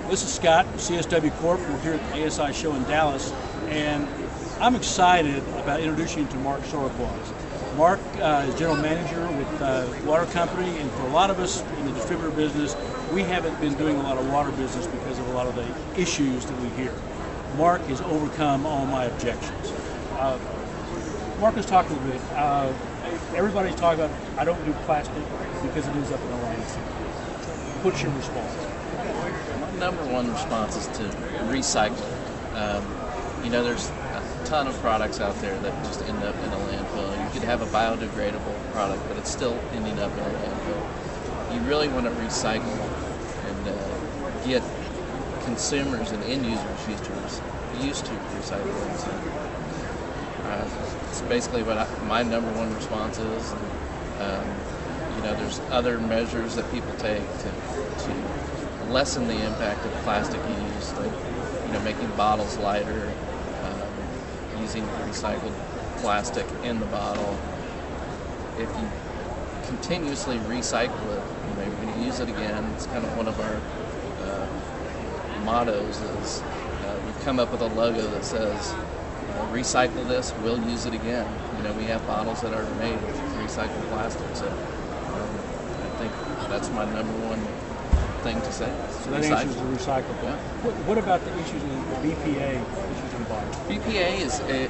This is Scott, CSW Corp. We're here at the ASI show in Dallas, and I'm excited about introducing you to Mark Sorokwaz. Mark is general manager with water company, and for a lot of us in the distributor business, we haven't been doing a lot of water business because of a lot of the issues that we hear. Mark has overcome all my objections. Mark was talking a bit. Everybody's talking about, I don't do plastic because it ends up in the landfill. What's your response? My number one response is to recycle. There's a ton of products out there that just end up in a landfill. You could have a biodegradable product, but it's still ending up in a landfill. You really want to recycle and get consumers and end users used to recycling. So, it's basically what my number one response is. There's other measures that people take to lessen the impact of plastic use, like making bottles lighter, using recycled plastic in the bottle. If you continuously recycle it, you're going to use it again. It's kind of one of our mottos is we've come up with a logo that says, recycle this, we'll use it again. We have bottles that are made of recycled plastic, so I think that's my number one thing to say. So that answers the recycle. Yeah. What about the issues in the BPA issues in bottles? BPA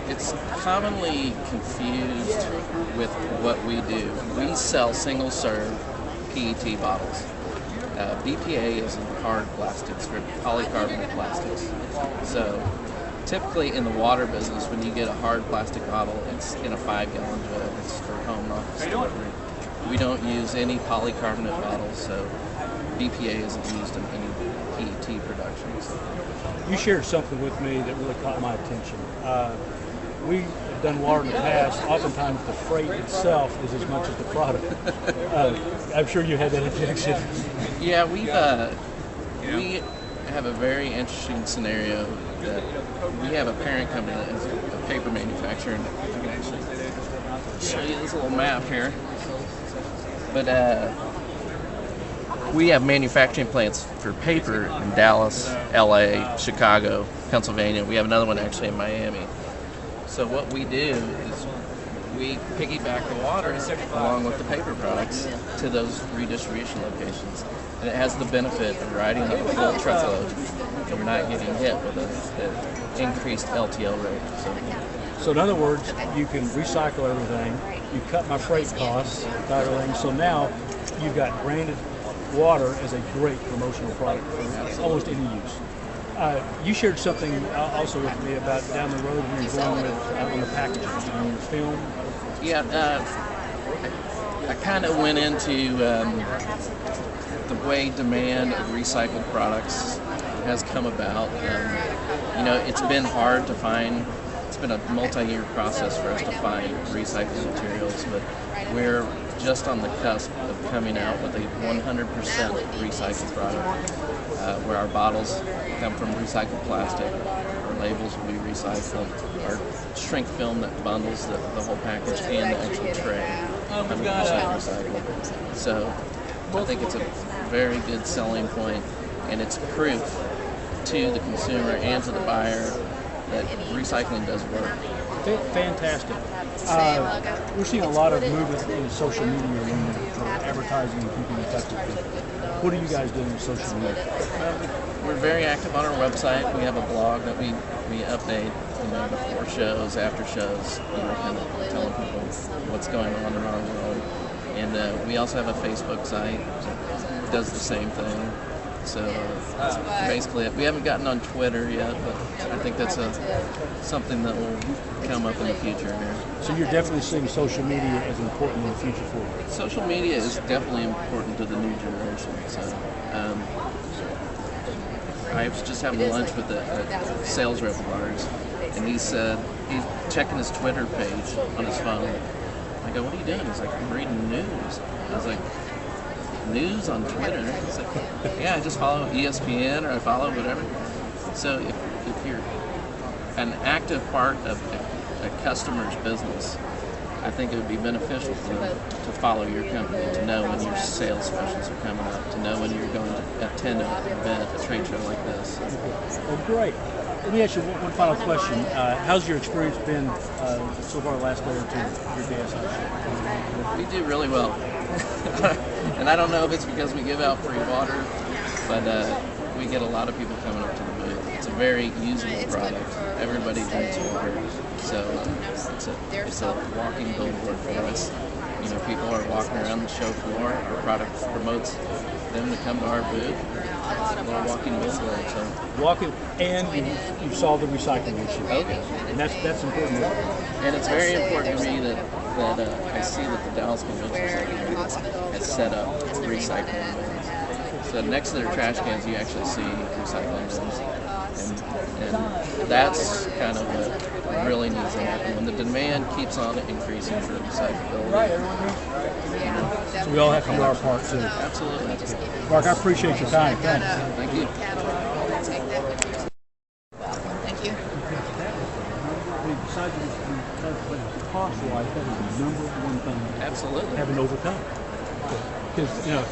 it's commonly confused with what we do. We sell single serve PET bottles. BPA is in hard plastics, or polycarbonate plastics. So typically in the water business, when you get a hard plastic bottle, it's in a 5-gallon jug. It's for home office delivery. We don't use any polycarbonate bottles, so BPA isn't used in any PET productions. You shared something with me that really caught my attention. We have done water in the past. Oftentimes the freight itself is as much as the product. I'm sure you had that objection. Yeah, we have a very interesting scenario that we have a parent company that is a paper manufacturer. And I can actually show you this little map here. But we have manufacturing plants for paper in Dallas, LA, Chicago, Pennsylvania. We have another one actually in Miami. So what we do is we piggyback the water along with the paper products to those redistribution locations. And it has the benefit of riding on a full truckload and you're not getting hit with an increased LTL rate. So in other words, you can recycle everything, you cut my freight costs, so now you've got branded water as a great promotional product for almost any use. You shared something also with me about down the road when you're going with on the packaging, on your film. Yeah, I kind of went into the way demand of recycled products has come about. It's been hard to find. It's been a multi-year process for us to find recycled materials, but we're just on the cusp of coming out with a 100% recycled product, where our bottles come from recycled plastic, our labels will be recycled, our shrink film that bundles the whole package and the actual tray, 100% recycled. So I think it's a very good selling point, and it's proof to the consumer and to the buyer that recycling does work. Fantastic. We're seeing a lot of movement in the social media arena for advertising and keeping in touch with people. What are you guys doing with social media? We're very active on our website. We have a blog that we update before shows, after shows, kind of telling people what's going on in our world. And we also have a Facebook site that does the same thing. So that's basically it. We haven't gotten on Twitter yet, but I think that's something that will come up in the future here. So you're definitely seeing social media as important in the future for you? Social media is definitely important to the new generation. So I was just having lunch with a sales rep of ours, and he said he's checking his Twitter page on his phone. I go, "What are you doing?" He's like, "I'm reading news." I was like, "News on Twitter?" He's like, "Yeah, I just follow ESPN or I follow whatever." So if you're an active part of a customer's business, I think it would be beneficial for them to follow your company, to know when your sales specials are coming up, to know when you're going to attend an event, a trade show like this. Well, great. Let me ask you one final question. How's your experience been so far the last day or two with your ASI show? We do really well. And I don't know if it's because we give out free water, but we get a lot of people coming up to the booth. It's a very usable product. Everybody drinks water, so it's a walking billboard for us. You know, people are walking around the show floor. Our product promotes them to come to our booth. It's a little walking billboard. So Walking, and you solved the recycling issue. okay, And that's important. and it's very important to me that I see that the Dallas Convention Center has set up recycling bins. So next to their trash cans, you actually see recycling bins, and that's kind of what really needs to happen. When the demand keeps on increasing for recyclability, you know, So we all have to do our part too. absolutely. Mark, I appreciate your time. Thanks. Thank you. Thank you. Besides the cost wise, that is the number one thing Absolutely. having overcome. Because, you know,